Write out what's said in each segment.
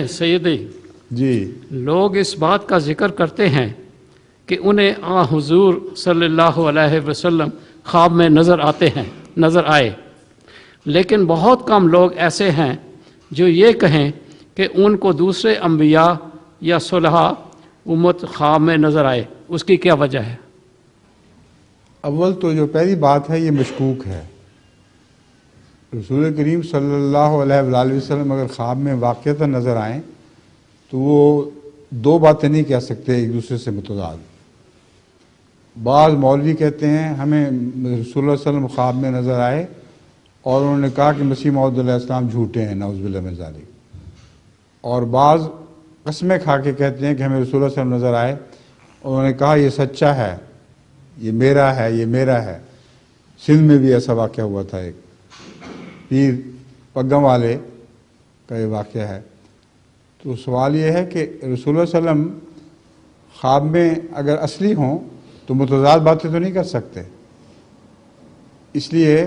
سیدی جی لوگ اس بات کا ذکر کرتے ہیں کہ انہیں حضور صلی اللہ علیہ وسلم خواب میں نظر آئے، لیکن بہت کم لوگ ایسے ہیں جو یہ کہیں کہ ان کو دوسرے انبیاء یا صلحاء امت خواب میں نظر آئے۔ اس کی کیا وجہ ہے؟ اول تو جو پہلی بات ہے یہ مشکوک ہے۔ رسول کریم صلی اللہ علیہ وآلہ وسلم اگر خواب میں واقعتاً نظر آئیں تو وہ دو باتیں نہیں کہہ سکتے ایک دوسرے سے متضاد۔ بعض مولوی کہتے ہیں ہمیں رسول اللہ صلی اللہ علیہ وسلم خواب میں نظر آئے اور انہوں نے کہا کہ مسیح موعود علیہ السلام جھوٹے ہیں، نعوذ باللہ من ذالک۔ اور بعض قسمیں کھا کے کہتے ہیں کہ ہمیں رسول اللہ صلی اللہ علیہ وسلم نظر آئے، انہوں نے کہا یہ سچا ہے، یہ میرا ہے، یہ میرا ہے۔ سندھ میں بھی ایسا واقعہ ہوا تھا، ایک پیر پگم والے کا یہ واقعہ ہے۔ تو سوال یہ ہے کہ رسول اللہ صلی اللہ علیہ وسلم خواب میں اگر اصلی ہوں تو متضاد باتیں تو نہیں کر سکتے، اس لیے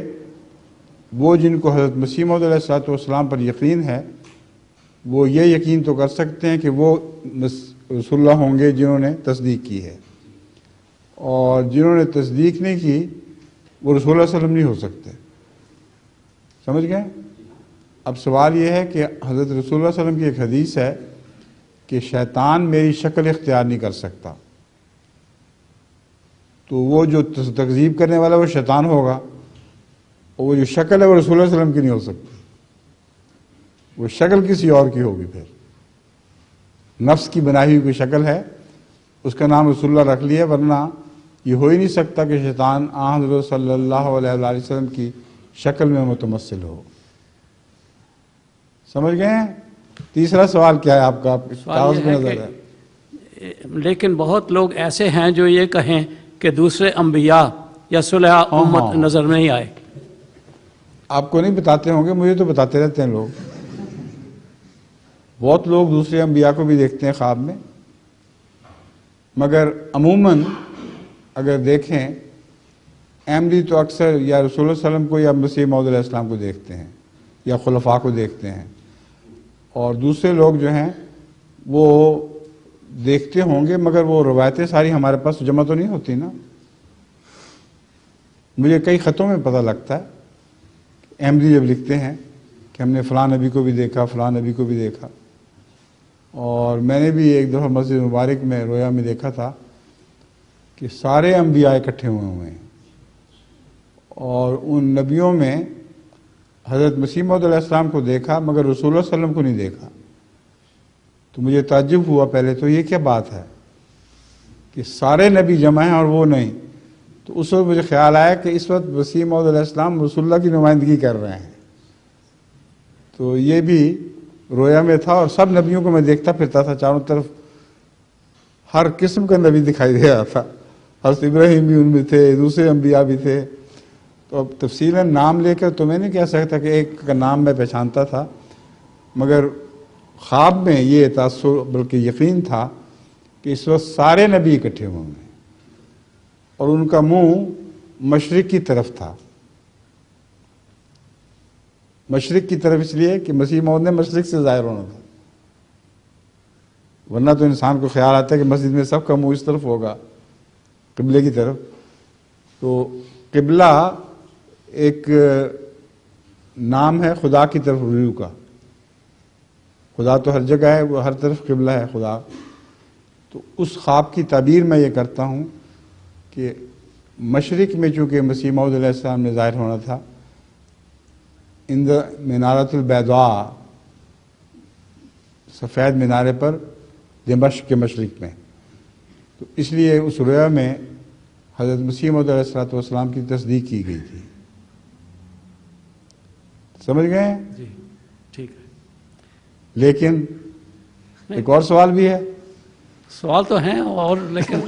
وہ جن کو حضرت مسیح موعود علیہ السلام پر یقین ہے وہ یہ یقین تو کر سکتے ہیں کہ وہ رسول اللہ ہوں گے جنہوں نے تصدیق کی ہے، اور جنہوں نے تصدیق نہیں کی وہ رسول اللہ صلی اللہ علیہ وسلم نہیں ہو سکتے۔ سمجھ گئے؟ اب سوال یہ ہے کہ حضرت رسول اللہ صلی اللہ علیہ وسلم کی ایک حدیث ہے کہ شیطان میری شکل اختیار نہیں کر سکتا، تو وہ جو تکذیب کرنے والا وہ شیطان ہوگا، اور وہ جو شکل ہے وہ رسول اللہ صلی اللہ علیہ وسلم کی نہیں ہو سکتی، وہ شکل کسی اور کی ہوگی۔ پھر نفس کی بنائی ہوئی کوئی شکل ہے، اس کا نام رسول اللہ رکھ لیا، ورنہ یہ ہو ہی نہیں سکتا کہ شیطان حضرت صلی اللہ علیہ وآلہ وسلم کی شکل میں متمثل ہو۔ سمجھ گئے ہیں؟ تیسرا سوال کیا ہے آپ کا؟ کاغذ میں نظر ہے۔ لیکن بہت لوگ ایسے ہیں جو یہ کہیں کہ دوسرے انبیاء یا صلحاء امت نظر نہیں آئے۔ آپ کو نہیں بتاتے ہوں گے، مجھے تو بتاتے رہتے ہیں لوگ۔ بہت لوگ دوسرے انبیاء کو بھی دیکھتے ہیں خواب میں، مگر عموماً اگر دیکھیں احمدی تو اکثر یا رسول اللہ صلی اللہ علیہ وسلم کو یا مسیح موعود علیہ السلام کو دیکھتے ہیں یا خلفاء کو دیکھتے ہیں، اور دوسرے لوگ جو ہیں وہ دیکھتے ہوں گے، مگر وہ روایتیں ساری ہمارے پاس جمع تو نہیں ہوتی نا۔ مجھے کئی خطوں میں پتہ لگتا ہے، احمدی جب لکھتے ہیں کہ ہم نے فلاں نبی کو بھی دیکھا، فلاں نبی کو بھی دیکھا، اور میں نے بھی ایک دفعہ مسجد مبارک میں رویا میں دیکھا تھا کہ سارے انبیاء اکٹھے ہوئے ہیں، اور ان نبیوں میں حضرت مسیح موعود علیہ السلام کو دیکھا مگر رسول اللہ صلی اللہ علیہ وسلم کو نہیں دیکھا۔ تو مجھے تعجب ہوا پہلے تو، یہ کیا بات ہے کہ سارے نبی جمع ہیں اور وہ نہیں؟ تو اس وقت مجھے خیال آیا کہ اس وقت مسیح موعود علیہ السلام رسول اللہ کی نمائندگی کر رہے ہیں۔ تو یہ بھی رویا میں تھا، اور سب نبیوں کو میں دیکھتا پھرتا تھا، چاروں طرف ہر قسم کا نبی دکھائی دے رہا تھا۔ حضرت ابراہیم بھی ان میں تھے، دوسرے انبیاء بھی تھے۔ تو اب تفصیلاً نام لے کر تو میں نہیں کہہ سکتا کہ ایک کا نام میں پہچانتا تھا، مگر خواب میں یہ تاثر بلکہ یقین تھا کہ اس وقت سارے نبی اکٹھے ہوئے ہیں، اور ان کا منہ مشرق کی طرف تھا۔ مشرق کی طرف اس لیے کہ مسیح موعود نے مشرق سے ظاہر ہونا تھا، ورنہ تو انسان کو خیال آتا ہے کہ مسجد میں سب کا منہ اس طرف ہوگا، قبلے کی طرف۔ تو قبلہ ایک نام ہے خدا کی طرف رجوع کا، خدا تو ہر جگہ ہے، وہ ہر طرف قبلہ ہے خدا۔ تو اس خواب کی تعبیر میں یہ کرتا ہوں کہ مشرق میں چونکہ مسیح موعود علیہ السلام نے ظاہر ہونا تھا، اند منارۃ البیضاء، سفید مینارے پر دمشق کے مشرق میں، تو اس لیے اس رویا میں حضرت مسیح موعود علیہ السلام کی تصدیق کی گئی تھی۔ سمجھ گئے؟ جی ٹھیک ہے۔ لیکن ایک اور سوال بھی ہے۔ سوال تو ہیں اور لیکن